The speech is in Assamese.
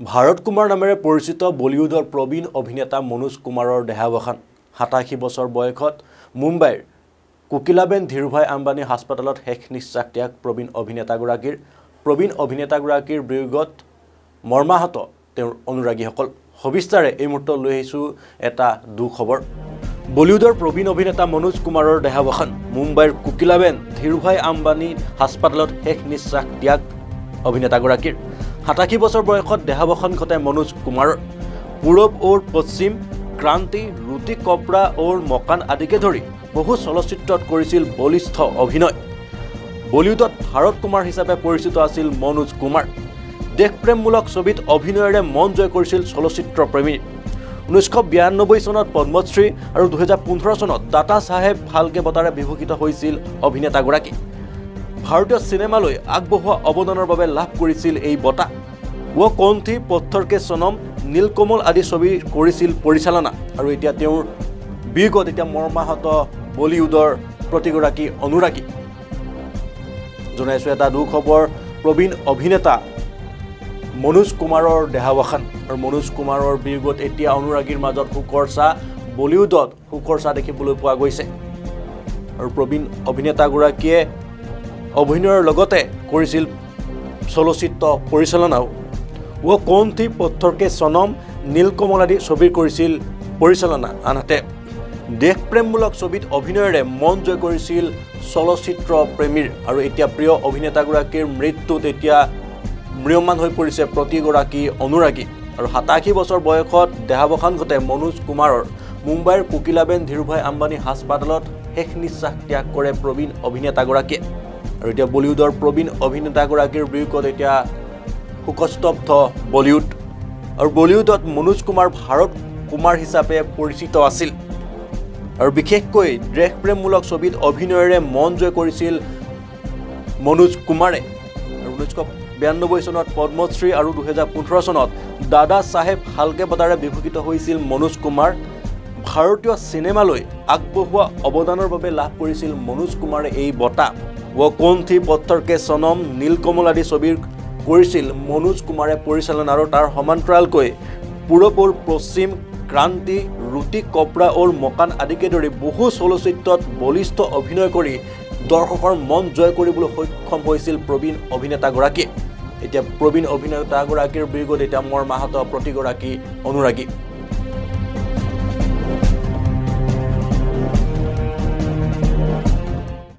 ভাৰত কুমাৰ নামেৰে পৰিচিত বলিউডৰ প্ৰবীণ অভিনেতা মনোজ কুমাৰৰ দেহাৱসান 87 বছৰ বয়সত মুম্বাইৰ কোকিলাবেন ধীৰুভাই আম্বানী হাস্পতালত শেষ নিশ্বাস ত্যাগ প্ৰবীণ অভিনেতাগৰাকীৰ বিয়োগত মৰ্মাহত তেওঁৰ অনুৰাগীসকল সবিস্তাৰে এই মুহূৰ্তত লৈ আহিছোঁ এটা দুখবৰ বলিউডৰ প্ৰবীণ অভিনেতা মনোজ কুমাৰৰ দেহাৱসান মুম্বাইৰ কোকিলাবেন ধীৰুভাই আম্বানী হাস্পতালত শেষ নিশ্বাস ত্যাগ অভিনেতাগৰাকীৰ 87 বছৰ বয়সত দেহাৱসান ঘটায় মনোজ কুমাৰৰ পূৰব और পশ্চিম ক্ৰান্তি ৰুটি কপৰা और মকান আদিকে ধৰি বহু চলচ্চিত্ৰত কৰিছিল বলিষ্ঠ অভিনয় বলিউডত ভাৰত কুমাৰ হিচাপে পৰিচিত আছিল মনোজ কুমাৰ দেশপ্ৰেমমূলক ছবিত অভিনয়েৰে মন জয় কৰিছিল চলচ্চিত্ৰ প্ৰেমী 1992 চনত পদ্মশ্ৰী আৰু 2015 চনত দাদা চাহেব ফাল্কে বঁটাৰে বিভূষিত হৈছিল অভিনেতাগৰাকী ভাৰতীয় সিনেমালৈ আগবঢ়োৱা অৱদানৰ বাবে লাভ কৰিছিল এই বঁটা ও কণ্ঠী পত্থৰ কে সনম নীলকমল আদি ছবি কৰিছিল পৰিচালনা আৰু এতিয়া তেওঁৰ বিয়োগত এতিয়া মৰ্মাহত বলিউডৰ প্ৰতিগৰাকী অনুৰাগী জনাইছো এটা দুখবৰ প্ৰবীণ অভিনেতা মনোজ কুমাৰৰ দেহাৱসান আৰু মনোজ কুমাৰৰ বিয়োগত এতিয়া অনুৰাগীৰ মাজত শোকৰ ছাঁ বলিউডত শোকৰ ছাঁ দেখিবলৈ পোৱা গৈছে আৰু প্ৰবীণ অভিনেতাগৰাকীয়ে অভিনয়ৰ লগতে কৰিছিল চলচ্চিত্ৰ পৰিচালনাও ও কণ্ঠী পত্থৰ কে সনম নীলকমল আদি ছবিৰ কৰিছিল পৰিচালনা আনহাতে দেশপ্ৰেমমূলক ছবিত অভিনয়েৰে মন জয় কৰিছিল চলচ্চিত্ৰ প্ৰেমীৰ আৰু এতিয়া প্ৰিয় অভিনেতাগৰাকীৰ মৃত্যুত এতিয়া ম্ৰিয়মান হৈ পৰিছে প্ৰতিগৰাকী অনুৰাগী আৰু 87 বছৰ বয়সত দেহাৱসান ঘটায় মনোজ কুমাৰৰ মুম্বাইৰ কোকিলাবেন ধীৰুভাই আম্বানী হাস্পতালত শেষ নিশ্বাস ত্যাগ কৰে প্ৰবীণ অভিনেতাগৰাকীয়ে আৰু এতিয়া বলিউডৰ প্ৰবীণ অভিনেতাগৰাকীৰ বিয়োগত এতিয়া শোকস্তব্ধ বলিউড আৰু বলিউডত মনোজ কুমাৰ ভাৰত কুমাৰ হিচাপে পৰিচিত আছিল আৰু বিশেষকৈ দেশপ্ৰেমমূলক ছবিত অভিনয়েৰে মন জয় কৰিছিল মনোজ কুমাৰে আৰু 1992 চনত পদ্মশ্ৰী আৰু 2015 চনত দাদা চাহেব ফাল্কে বঁটাৰে বিভূষিত হৈছিল মনোজ কুমাৰ ভাৰতীয় সিনেমালৈ আগবঢ়োৱা অৱদানৰ বাবে লাভ কৰিছিল মনোজ কুমাৰে এই বঁটা ও কণ্ঠী পত্থৰ কে সনম নীলকমল আদি ছবিৰ কৰিছিল মনোজ কুমাৰে পৰিচালনা আৰু তাৰ সমান্তৰালকৈ পূৰব और পশ্চিম ক্ৰান্তি ৰুটি কপৰা और মকান আদিকে ধৰি বহু চলচ্চিত্ৰত বলিষ্ঠ অভিনয় কৰি দৰ্শকৰ মন জয় কৰিবলৈ সক্ষম হৈছিল প্ৰবীণ অভিনেতাগৰাকী এতিয়া প্ৰবীণ অভিনেতাগৰাকীৰ বিয়োগত এতিয়া মৰ্মাহত প্ৰতিগৰাকী অনুৰাগী